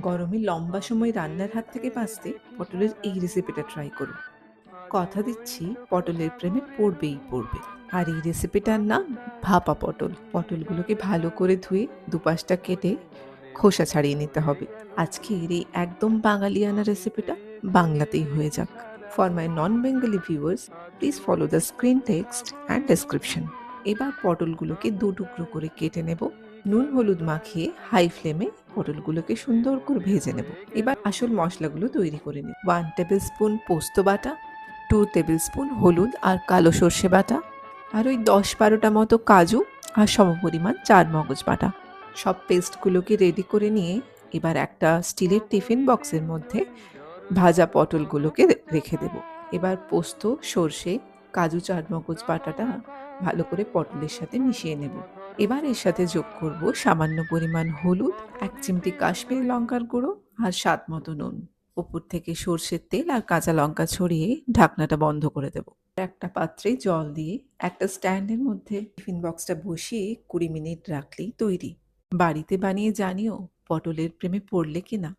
গরমে লম্বা সময় রান্নার হাত থেকে বাঁচতে পটলের এই রেসিপিটা ট্রাই করুন। কথা দিচ্ছি পটলের প্রেমে পড়বেই পড়বে। আর এই রেসিপিটার নাম ভাপা পটল। পটলগুলোকে ভালো করে ধুয়ে দুপাশটা কেটে খোসা ছাড়িয়ে নিতে হবে। আজকের এই একদম বাঙালিয়ানা রেসিপিটা বাংলাতেই হয়ে যাক। For my non Bengali viewers, please follow the screen text and description. এবার পটলগুলোকে দু টুকরো করে কেটে নেব। নুন হলুদ মাখিয়ে হাই ফ্লেমে পটলগুলোকে সুন্দর করে ভেজে নেব। এবার আসল মশলাগুলো তৈরি করে নিই। 1 টেবিল স্পুন পোস্ত বাটা, 2 টেবিল স্পুন হলুদ আর কালো সর্ষে বাটা, আর ওই 10-12টা মতো কাজু আর সমপরিমাণ চারমগজ বাটা। সব পেস্টগুলোকে রেডি করে নিয়ে এবার একটা স্টিলের টিফিন বক্সের মধ্যে ভাজা পটলগুলোকে রেখে দেব। এবার পোস্ত, সর্ষে, কাজু, চারমগজ বাটাটা ভালো করে পটলের সাথে মিশিয়ে নেব। এবার এর সাথে যোগ করব সামান্য পরিমাণ হলুদ, 1 চিমটি কাশ্মীরি লঙ্কার গুঁড়ো আর স্বাদ মতো নুন। উপর থেকে সর্ষের তেল আর কাঁচা লঙ্কা ছড়িয়ে ঢাকনাটা বন্ধ করে দেব। একটা পাত্রে জল দিয়ে একটা স্ট্যান্ডের মধ্যে টিফিন বক্সটা বসিয়ে 20 মিনিট রাখলেই তৈরি। বাড়িতে বানিয়ে জানিও পটলের প্রেমে পড়লে কিনা।